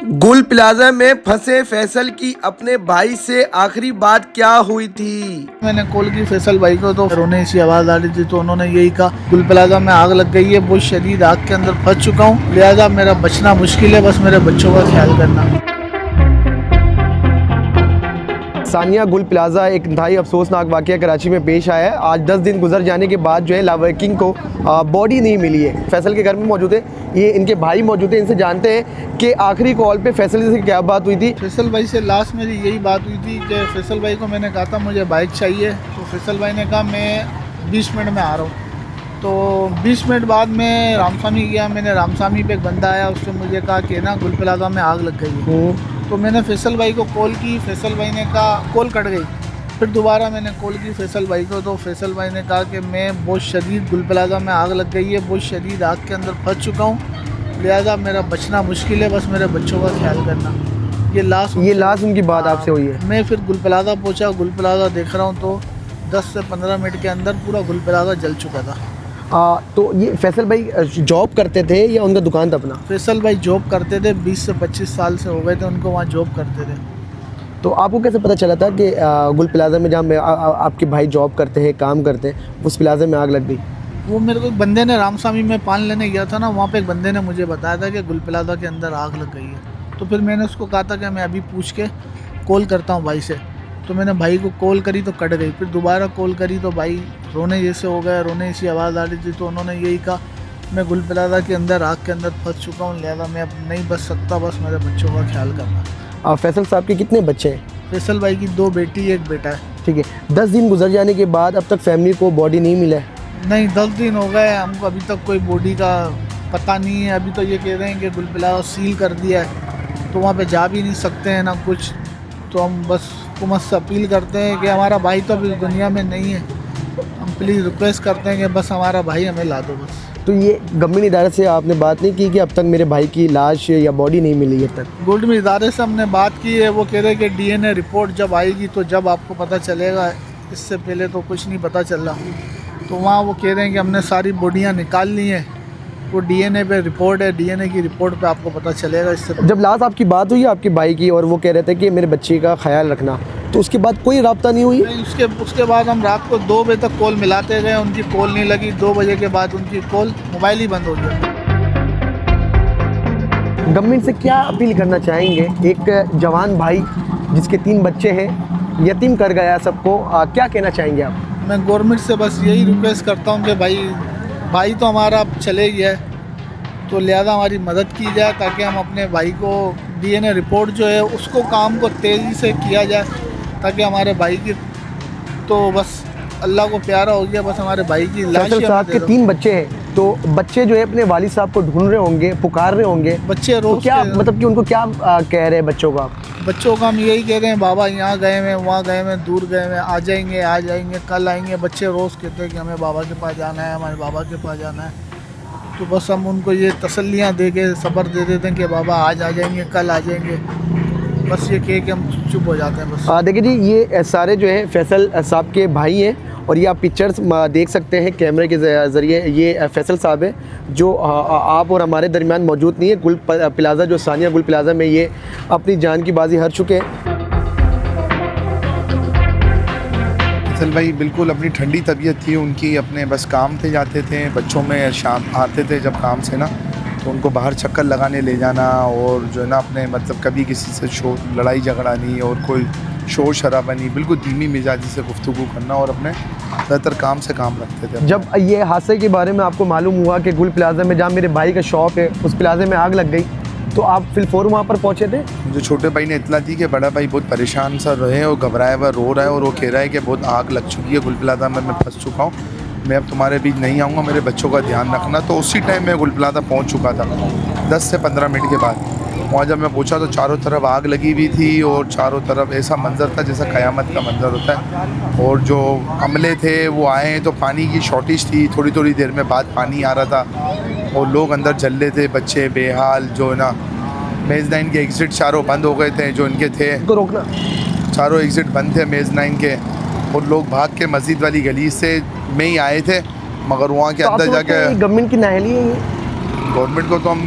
गुल प्लाजा में फंसे फैसल की अपने भाई से आखिरी बात क्या हुई थी। मैंने कॉल की फैसल भाई को तो रोने सी आवाज़ आ रही थी, तो उन्होंने यही कहा गुल प्लाजा में आग लग गई है, बहुत शदीद आग के अंदर फंस चुका हूँ, लिहाजा मेरा बचना मुश्किल है, बस मेरे बच्चों का ख्याल करना। सानिया गुल प्लाजा एक इंतहाई अफसोसनाक वाक़या कराची में पेश आया है। आज 10 दिन गुजर जाने के बाद जो है लावर्किंग को बॉडी नहीं मिली है। फैसल के घर में मौजूद है, ये इनके भाई मौजूद है, इनसे जानते हैं कि आखिरी कॉल पे फैसल से क्या बात हुई थी। फैसल भाई से लास्ट मेरी यही बात हुई थी कि फैसल भाई को मैंने कहा था मुझे बाइक चाहिए, तो फैसल भाई ने कहा मैं 20 मिनट में आ रहा हूँ। तो 20 मिनट बाद मैं रामसामी गया, मैंने रामसामी पे एक बंदा आया, उसने मुझे कहा कि ना गुल प्लाजा में आग लग गई है। तो मैंने फैसल भाई को कॉल की, फैसल भाई ने कहा कॉल कट गई। फिर दोबारा मैंने कॉल की फैसल भाई को, तो फैसल भाई ने कहा कि मैं बहुत शदीद गुल प्लाजा में आग लग गई है, बहुत शदीद आग के अंदर फंस चुका हूँ, लिहाजा मेरा बचना मुश्किल है, बस मेरे बच्चों का ख्याल करना। ये लास्ट उनकी बात आपसे हुई है। मैं फिर गुल प्लाजा पहुँचा, गुल प्लाजा देख रहा हूँ तो 10 से 15 मिनट के अंदर पूरा गुल प्लाजा जल चुका था। तो ये फैसल भाई जॉब करते थे या उनका दुकान था अपना? फैसल भाई जॉब करते थे, 20 से 25 साल से हो गए थे उनको वहाँ जॉब करते थे। तो आपको कैसे पता चला था कि गुल प्लाजा में जहाँ आपके भाई जॉब करते हैं, काम करते हैं, उस प्लाजा में आग लग गई? वो मेरे को बंदे ने, रामसामी में पान लेने गया था ना, वहाँ पे एक बंदे ने मुझे बताया था कि गुल प्लाजा के अंदर आग लग गई है। तो फिर मैंने उसको कहा था कि मैं अभी पूछ के कॉल करता हूँ भाई से। तो मैंने भाई को कॉल करी तो कट गई, फिर दोबारा कॉल करी तो भाई रोने जैसे हो गए, रोने सी आवाज़ आ रही थी। तो उन्होंने यही कहा मैं गुल प्लाजा के अंदर आग के अंदर फंस चुका हूँ, लिहाजा मैं अब नहीं बच सकता, बस मेरे बच्चों का ख्याल करना। फैसल साहब के कितने बच्चे हैं? फैसल भाई की 2 बेटी 1 बेटा है। ठीक है, 10 दिन गुजर जाने के बाद अब तक फैमिली को बॉडी नहीं मिला है? नहीं, 10 दिन हो गए, हमको अभी तक कोई बॉडी का पता नहीं है। अभी तो ये कह रहे हैं कि गुल प्लाजा सील कर दिया है, तो वहाँ पे जा भी नहीं सकते हैं ना कुछ। तो हम बस हुकूमत से अपील करते हैं कि हमारा भाई तो अभी दुनिया में नहीं है, हम प्लीज़ रिक्वेस्ट करते हैं कि बस हमारा भाई हमें ला दो बस। तो ये गवर्नमेंट इदारे से आपने बात नहीं की कि अब तक मेरे भाई की लाश या बॉडी नहीं मिली है? तक गवर्नमेंट इदारे से हमने बात की है, वो कह रहे हैं कि DNA रिपोर्ट जब आएगी तो जब आपको पता चलेगा, इससे पहले तो कुछ नहीं पता चल रहा। तो वहाँ वो कह रहे हैं कि हमने सारी बॉडियाँ निकाल ली हैं, वो DNA पे रिपोर्ट है, DNA की रिपोर्ट पे आपको पता चलेगा। इससे जब लास्ट आपकी बात हुई आपके भाई की और वो कह रहे थे कि मेरे बच्चे का ख्याल रखना, तो उसके बाद कोई राब्ता नहीं हुई? नहीं, उसके बाद हम रात को 2 बजे तक कॉल मिलाते गए, उनकी कॉल नहीं लगी। 2 बजे के बाद उनकी कॉल, मोबाइल ही बंद हो गया। गवर्नमेंट से क्या अपील करना चाहेंगे? एक जवान भाई जिसके 3 बच्चे हैं, यतीम कर गया सबको, क्या कहना चाहेंगे आप? मैं गवर्नमेंट से बस यही रिक्वेस्ट करता हूँ कि भाई तो हमारा अब चले गया है, तो लिहाजा हमारी मदद की जाए ताकि हम अपने भाई को DNA रिपोर्ट जो है उसको काम को तेज़ी से किया जाए, ताकि हमारे भाई की तो बस अल्लाह को प्यारा हो गया, बस हमारे भाई की लाश। फैसल साहब के 3 बच्चे हैं, तो बच्चे जो है अपने वालिद साहब को ढूंढ रहे होंगे, पुकार रहे होंगे। बच्चे रोज तो क्या मतलब कि उनको क्या कह रहे हैं बच्चों को आप? बच्चों का हम यही कह रहे हैं, बाबा यहाँ गए हैं, वहाँ गए हैं, दूर गए हैं, आ जाएंगे, कल आएंगे। बच्चे रोज़ कहते हैं कि हमें बाबा के पास जाना है, हमारे बाबा के पास जाना है। तो बस हम उनको ये तसल्लियाँ दे के सब्र दे देते हैं कि बाबा आज आ जाएंगे, कल आ जाएंगे, बस ये कह के हम चुप हो जाते हैं बस। देखिए जी, ये सारे जो है फैसल साहब के भाई हैं, और ये आप पिक्चर्स देख सकते हैं कैमरे के ज़रिए। ये फैसल साहब है जो आप और हमारे दरमियान मौजूद नहीं है। गुल प्लाजा जो सानिया गुल प्लाजा में ये अपनी जान की बाजी हार चुके हैं। फैसल भाई बिल्कुल अपनी ठंडी तबीयत थी उनकी, अपने बस काम पे जाते थे, बच्चों में शाम आते थे जब काम से ना, तो उनको बाहर चक्कर लगाने ले जाना, और जो है ना अपने मतलब कभी किसी से लड़ाई झगड़ा नहीं और कोई शोर शराबा नहीं, बिल्कुल धीमी मिजाजी से गुफ्तगू करना, और अपने ज़्यादातर काम से काम रखते थे। जब ये हादसे के बारे में आपको मालूम हुआ कि गुल प्लाजा में जहाँ मेरे भाई का शॉप है उस प्लाजे में आग लग गई, तो आप फिलफौर वहाँ पर पहुँचे थे? मुझे छोटे भाई ने इतला दी कि बड़ा भाई बहुत परेशान सा रहे और घबराया हुआ रो रहा है, और वो कह रहा है कि बहुत आग लग चुकी है गुल प्लाजा में, मैं फंस चुका हूँ, मैं अब तुम्हारे बीच नहीं आऊँगा, मेरे बच्चों का ध्यान रखना। तो उसी टाइम मैं गुल प्लाजा पहुँच चुका था, 10 से 15 मिनट के बाद। वहाँ जब मैं पहुँचा तो चारों तरफ आग लगी हुई थी, और चारों तरफ ऐसा मंजर था जैसा क़यामत का मंजर होता है। और जो अमले थे वो आए तो पानी की शॉर्टेज थी, थोड़ी देर में बाद पानी आ रहा था, और लोग अंदर जल रहे थे, बच्चे बेहाल। जो है ना मेज़-9 के एग्ज़िट चारों बंद हो गए थे, जो इनके थे तो रोकना, चारों एग्ज़िट बंद थे मेज़-9 के, और लोग भाग के मस्जिद वाली गली से में ही आए थे, मगर वहाँ के अंदर जाके गवर्नमेंट की नाअहली है ये? गवर्नमेंट को तो हम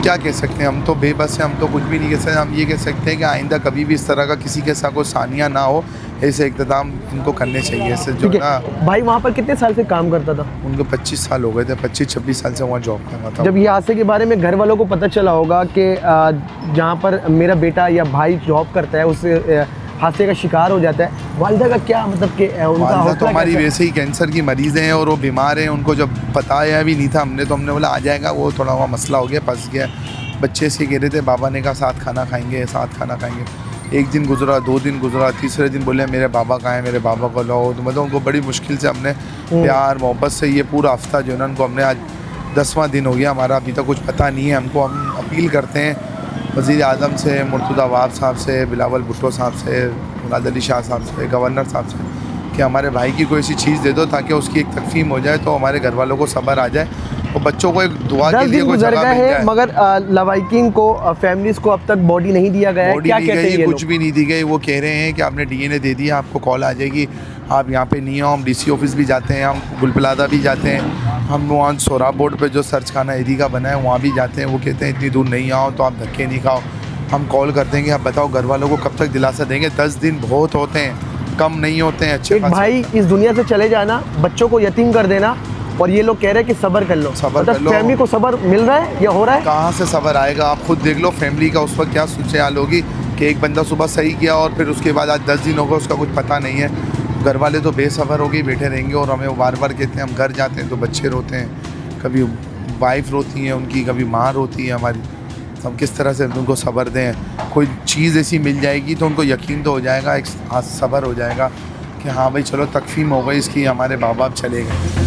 क्या कह सकते हैं, हम तो बेबस हैं, हम तो कुछ भी नहीं कह सकते। हम ये कह सकते हैं कि आइंदा कभी भी इस तरह का किसी के साथ कोई सानिया ना हो, ऐसे इक़्तिदाम इनको करने चाहिए। इससे जो ठीक ना है। भाई वहाँ पर कितने साल से काम करता था? उनको 25 साल हो गए थे, 25-26 साल से वहाँ जॉब कर रहा था। जब ये हादसे के बारे में घर वालों को पता चला होगा कि जहाँ पर मेरा बेटा या भाई जॉब करता है उस हादसे का शिकार हो जाता है, वालिदा का क्या मतलब कि उनका वालिदा तो हौसला हमारी कैसा है? वैसे ही कैंसर की मरीज़ हैं और वो बीमार हैं। उनको जब बताया भी नहीं था हमने, तो हमने बोला आ जाएगा, वो थोड़ा वहाँ मसला हो गया, फंस गया। बच्चे से कह रहे थे बाबा ने कहा साथ खाना खाएंगे, साथ खाना खाएंगे। एक दिन गुजरा, 2 दिन गुजरा, तीसरे दिन बोले मेरे बाबा कहाँ हैं, मेरे बाबा को लाओ। तो मतलब उनको बड़ी मुश्किल से हमने प्यार मोहब्बत से ये पूरा हफ्ता जो है ना, उनको हमने आज 10वां दिन हो गया हमारा, अभी तक कुछ पता नहीं है हमको। हम अपील करते हैं वज़ीर आज़म से, मुर्तज़ा वाब साहब से, बिलावल भुट्टो साहब से, मुराद अली शाह साहब से, गवर्नर साहब से, कि हमारे भाई की कोई ऐसी चीज़ दे दो ताकि उसकी एक तकफीम हो जाए, तो हमारे घर वालों को सब्र आ जाए और बच्चों को एक दुआ के 10 लिए दिन कोई गुजर जगह गए मिल हैं, जाए। मगर लवाइकिंग को फैमिलीज को अब तक बॉडी नहीं दिया गया है। बॉडी क्या दी कहते हैं गई, ये कुछ लोग? भी नहीं दी गई। वो कह रहे हैं कि आपने डीएनए दे दिया, आपको कॉल आ जाएगी, आप यहाँ पे नहीं आओ। हम डीसी ऑफिस भी जाते हैं, हम गुल प्लाजा भी जाते हैं, हम वहाँ सोराब बोर्ड पे जो सर्च खाना ईदी का बना है वहाँ भी जाते हैं। वो कहते हैं इतनी दूर नहीं आओ तो आप धक्के नहीं खाओ। हम कॉल करते हैं कि आप बताओ घर वालों को कब तक दिलासा देंगे। 10 दिन बहुत होते हैं, कम नहीं होते हैं। अच्छे एक भाई इस दुनिया से चले जाना, बच्चों को यतीम कर देना, और ये लोग कह रहे हैं कि सब्र कर लो। सब्र कर लो। फैमिली को सब्र मिल रहा है या हो रहा है? कहाँ से सब्र आएगा? आप खुद देख लो फैमिली का उस वक्त क्या सोचे हाल होगी कि एक बंदा सुबह सही किया और फिर उसके बाद आज 10 दिन हो गए, उसका कुछ पता नहीं है। घर वाले तो बेसब्र हो गए बैठे रहेंगे और हमें वो बार बार कहते हैं। हम घर जाते हैं तो बच्चे रोते हैं, कभी वाइफ रोती हैं उनकी, कभी माँ रोती है हमारी। तो हम किस तरह से उनको सब्र दें? कोई चीज़ ऐसी मिल जाएगी तो उनको यकीन तो हो जाएगा, एक सब्र हो जाएगा कि हाँ भाई चलो तकफीम हो गई इसकी, हमारे माँ बाप चले गए।